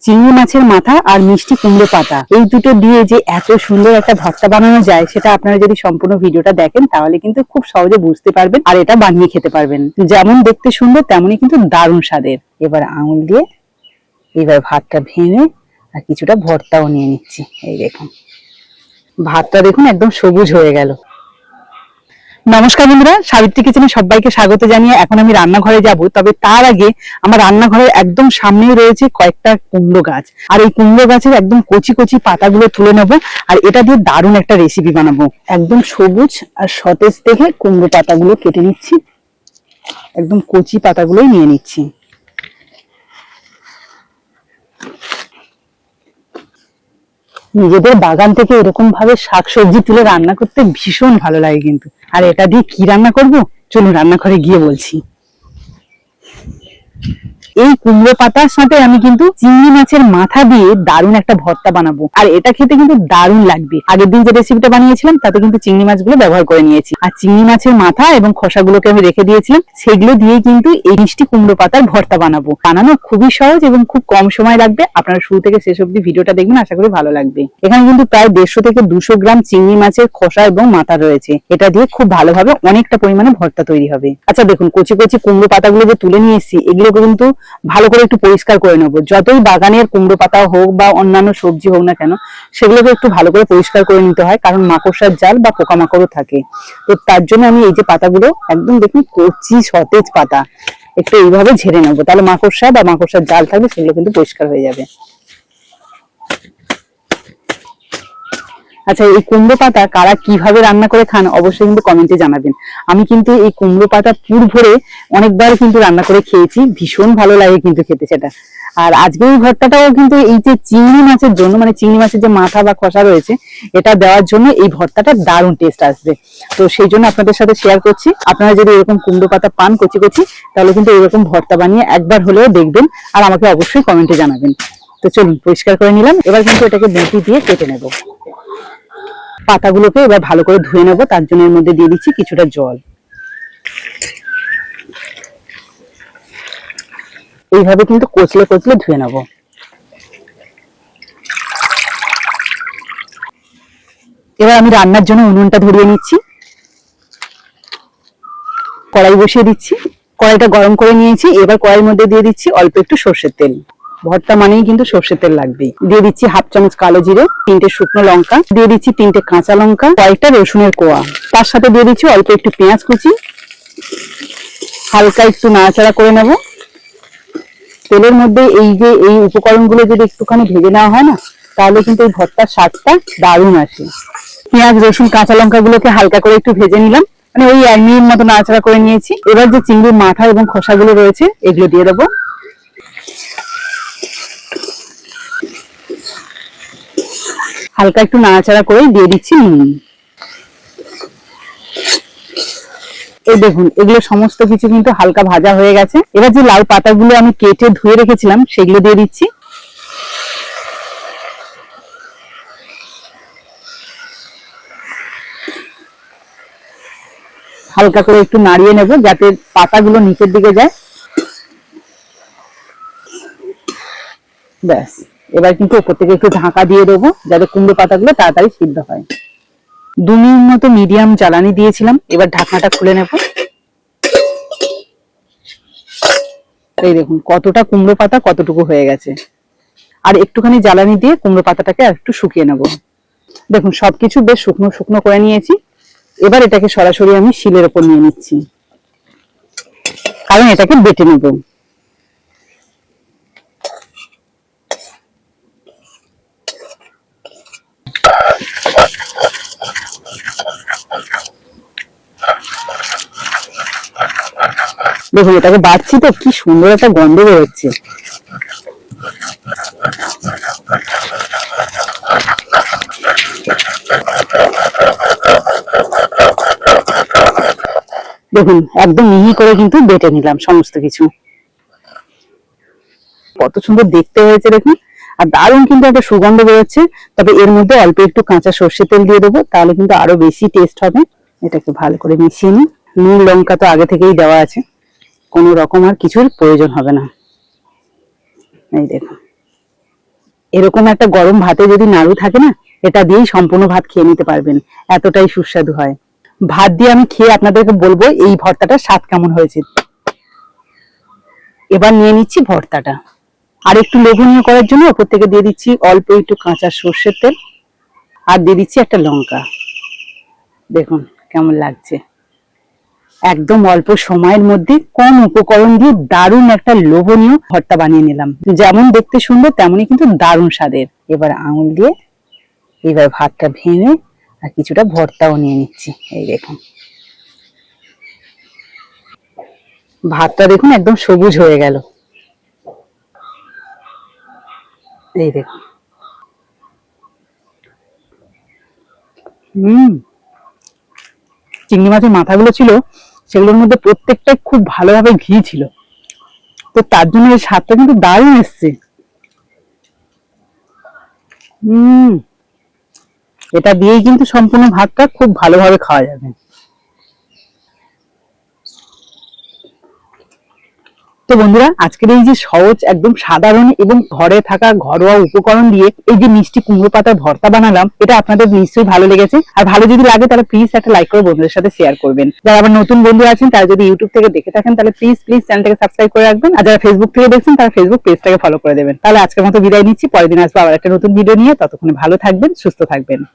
চিংড়ি মাছের মাথা আর মিষ্টি কুমড়ো পাতা এই দুটো দিয়ে যে এত সুন্দর একটা ভর্তা বানানো যায় সেটা আপনারা যদি সম্পূর্ণ ভিডিওটা দেখেন তাহলে কিন্তু খুব সহজে বুঝতে পারবেন আর এটা বানিয়ে খেতে পারবেন। যেমন দেখতে সুন্দর তেমনই কিন্তু দারুণ স্বাদের। এবার আঙুল দিয়ে এবার ভাতটা ভেঙে আর কিছুটা ভর্তাও নিয়ে নিচ্ছি। এই দেখুন ভাতটা দেখুন একদম সবুজ হয়ে গেল। নমস্কার বন্ধুরা, সাবিত্রী কিচেনে সবাইকে স্বাগত জানিয়ে এখন আমি রান্নাঘরে যাব। তবে তার আগে আমার রান্নাঘরের একদম সামনেই রয়েছে কয়েকটা কুমড়ো গাছ, আর এই কুমড়ো গাছের একদম কচি কচি পাতাগুলো তুলে নেব আর এটা দিয়ে দারুণ একটা রেসিপি বানাবো। একদম সবুজ আর সতেজ দেখে কুমড়ো পাতাগুলো কেটে নিচ্ছি, একদম কচি পাতাগুলোই নিয়ে নিচ্ছি। নিজেদের বাগান থেকে এরকম ভাবে শাকসবজি তুলে রান্না করতে ভীষণ ভালো লাগে কিন্তু। আর এটা দিয়ে কি রান্না করব চলুন রান্নাঘরে গিয়ে বলছি। এই কুমড়ো পাতার সাথে আমি কিন্তু চিংড়ি মাছের মাথা দিয়ে দারুণ একটা ভর্তা বানাবো, আর এটা খেতে কিন্তু দারুণ লাগবে। আগের দিন যে রেসিপিটা বানিয়েছিলাম তাতে কিন্তু চিংড়ি মাছগুলো ব্যবহার করে নিয়েছি, আর চিংড়ি মাছের মাথা এবং খোসাগুলোকে আমি রেখে দিয়েছিলাম, সেগুলো দিয়ে কিন্তু এই মিষ্টি কুমড়ো পাতার ভর্তা বানাবো। বানানো খুবই সহজ এবং খুব কম সময় লাগবে। আপনারা শুরু থেকে শেষ অবধি ভিডিওটা দেখবেন, আশা করি ভালো লাগবে। এখানে কিন্তু প্রায় 150 থেকে 200 গ্রাম চিংড়ি মাছের খোসা এবং মাথা রয়েছে। এটা দিয়ে খুব ভালোভাবে অনেকটা পরিমাণে ভর্তা তৈরি হবে। আচ্ছা দেখুন, কচি কচি কুমড়ো পাতাগুলো যে তুলে নিয়ে এসেছি এগুলোকে কিন্তু ভালো করে একটু পরিষ্কার করে নেবো। যতই বাগানের কুমড়ো পাতা হোক বা অন্যান্য সবজি হোক না কেন, সেগুলোকে একটু ভালো করে পরিষ্কার করে নিতে হয়, কারণ মাকড়সার জাল বা পোকামাকড়ও থাকে। তো তার জন্য আমি এই যে পাতাগুলো একদম দেখুন কচি সতেজ পাতা একটু এইভাবে ঝেড়ে নেবো, তাহলে মাকড়সা বা মাকড়সার জাল থাকবে সেগুলো কিন্তু পরিষ্কার হয়ে যাবে। আচ্ছা, এই কুমড়ো পাতা কারা কিভাবে রান্না করে খান অবশ্যই কিন্তু কমেন্টে জানাবেন। আমি কিন্তু এই কুমড়ো পাতা পুর ভরে অনেকবার কিন্তু রান্না করে খেয়েছি, ভীষণ ভালো লাগে কিন্তু খেতে সেটা। আর আজকে এই ভর্তাটাও কিন্তু এই যে চিংড়ি মাছের জন্য, মানে চিংড়ি মাছের যে মাথা বা খোসা রয়েছে এটা দেওয়ার জন্য এই ভর্তাটা দারুণ টেস্ট আসবে। তো সেই জন্য আপনাদের সাথে শেয়ার করছি। আপনারা যদি এরকম কুমড়ো পাতা পান কচি কচি, তাহলে কিন্তু এরকম ভর্তা বানিয়ে একবার হলেও দেখবেন আর আমাকে অবশ্যই কমেন্টে জানাবেন। তো চলুন পরিষ্কার করে নিলাম, এবার কিন্তু এটাকে বটি দিয়ে কেটে নেব। পাতাগুলোকে এবার ভালো করে ধুয়ে নেবো, তার জন্য এর মধ্যে দিয়ে দিচ্ছি কিছুটা জল। এইভাবে কিন্তু কচলে কচলে ধুয়ে নেবো। এবার আমি রান্নার জন্য উনুনটা ধরিয়ে নিচ্ছি, কড়াই বসিয়ে দিচ্ছি। কড়াইটা গরম করে নিয়েছি, এবার কড়াইয়ের মধ্যে দিয়ে দিচ্ছি অল্প একটু সর্ষের তেল। ভর্তা মানেই কিন্তু সর্ষের তেল লাগবেই। দিয়ে দিচ্ছি 1/2 চামচ কালো জিরে, 3টে শুকনো লঙ্কা, দিয়ে দিচ্ছি 3টে কাঁচা লঙ্কা, কয়েকটা রসুনের কোয়া, তার সাথে দিয়ে দিচ্ছি অল্প একটু পেঁয়াজ কুচি। হালকা একটু নাড়াচাড়া করে নেব। তেলের মধ্যে এই যে এই উপকরণগুলো যদি একটুখানি ভেজে নেওয়া হয় না, তাহলে কিন্তু এই ভর্তার স্বাদটা দারুণ আসে। পেঁয়াজ রসুন কাঁচা লঙ্কা গুলোকে হালকা করে একটু ভেজে নিলাম, মানে ওই 1 মিনিট মতো নাড়াচাড়া করে নিয়েছি। এবার যে চিংড়ির মাথা এবং খোসাগুলো রয়েছে এগুলো দিয়ে দেবো। হালকা একটু নাড়াচাড়া করে দিয়ে দিচ্ছি নুন। এই দেখুন এগুলো সমস্ত কিছু কিন্তু হালকা ভাজা হয়ে গেছে। এবার যে লাল পাতাগুলো আমি কেটে ধুয়ে রেখেছিলাম সেগুলো দিয়ে দিচ্ছি। হালকা করে একটু নাড়িয়ে নেব যাতে পাতাগুলো নিচের দিকে যায়। ব্যাস, এবার কিন্তু উপর থেকে একটু ঢাকা দিয়ে দেবো যাতে কুমড়ো পাতাগুলো তাড়াতাড়ি সিদ্ধ হয়। 2 মিনিট মতো মিডিয়াম জ্বালানি দিয়েছিলাম, এবার ঢাকনাটা খুলে নেব। এই দেখুন কতটা কুমড়ো পাতা কতটুকু হয়ে গেছে। আর একটুখানি জ্বালানি দিয়ে কুমড়ো পাতাটাকে আর একটু শুকিয়ে নেব। দেখুন সবকিছু বেশ শুকনো শুকনো করে নিয়েছি। এবার এটাকে সরাসরি আমি শিলের ওপর নিয়ে নিচ্ছি, কারণ এটাকে বেটে নেব। দেখুন এটাকে বাটছি তো কি সুন্দর একটা গন্ধ বেরোচ্ছে। দেখুন একদম মিহি করে কিন্তু বেটে নিলাম সমস্ত কিছু। কত সুন্দর দেখতে হয়েছে দেখুন, আর দারুণ কিন্তু একটা সুগন্ধ বেরোচ্ছে। তবে এর মধ্যে অল্প একটু কাঁচা সর্ষের তেল দিয়ে দেবো, তাহলে কিন্তু আরো বেশি টেস্ট হবে। এটাকে ভালো করে মিশিয়ে নিই। নুন লঙ্কা তো আগে থেকেই দেওয়া আছে, কোনো রকম আর কিছুর প্রয়োজন হবে না। এই দেখুন এরকম একটা গরম ভাতে যদি নাড়ু থাকে না, এটা দিয়েই সম্পূর্ণ ভাত খেয়ে নিতে পারবেন, এতটাই সুস্বাদু হয়। ভাত দিয়ে আমি খেয়ে আপনাদেরকে বলবো এই ভর্তাটার স্বাদ কেমন হয়েছে। এবার নিয়ে নিচ্ছি ভর্তাটা, আর একটু লোভনীয় করার জন্য ওপর থেকে দিয়ে দিচ্ছি অল্প একটু কাঁচা সর্ষের তেল, আর দিয়ে দিচ্ছি একটা লঙ্কা। দেখুন কেমন লাগছে, একদম অল্প সময়ের মধ্যে কম উপকরণ দিয়ে দারুণ একটা লোভনীয় ভর্তা বানিয়ে নিলাম। যেমন দেখতে সুন্দর তেমনই কিন্তু দারুণ স্বাদের। এবার আঙুল দিয়ে এবার ভাতটা ভেঙে আর কিছুটা ভর্তাও নিয়ে নিচ্ছি। এই দেখুন ভাতটা দেখুন একদম সবুজ হয়ে গেল। এই দেখুন চিংড়ি মাছের মাথাগুলো ছিল, সেগুলোর মধ্যে প্রত্যেকটাই খুব ভালোভাবে ঘি ছিল, তো তার জন্য এই স্বাদটা কিন্তু দারুণ এসছে। এটা দিয়েই কিন্তু সম্পূর্ণ ভাতটা খুব ভালোভাবে খাওয়া যাবে। তো বন্ধুরা, আজকের এই যে সহজ একদম সাধারণ এবং ঘরে থাকা ঘরোয়া উপকরণ দিয়ে এই যে মিষ্টি কুমড়ো পাতার ভর্তা বানালাম, এটা আপনাদের নিশ্চয়ই ভালো লেগেছে। আর ভালো যদি লাগে তাহলে প্লিজ একটা লাইক করে বন্ধুদের সাথে শেয়ার করবেন। যারা আবার নতুন বন্ধু আছেন তারা যদি ইউটিউব থেকে দেখে থাকেন তাহলে প্লিজ চ্যানেলটাকে সাবস্ক্রাইব করে রাখবেন। আর যারা ফেসবুক থেকে দেখছেন তারা ফেসবুক পেজটাকে ফলো করে দেবেন। তাহলে আজকের মতো বিদায় নিচ্ছি, পরের দিন আসবো আবার একটা নতুন ভিডিও নিয়ে। ততক্ষণে ভালো থাকবেন, সুস্থ থাকবেন।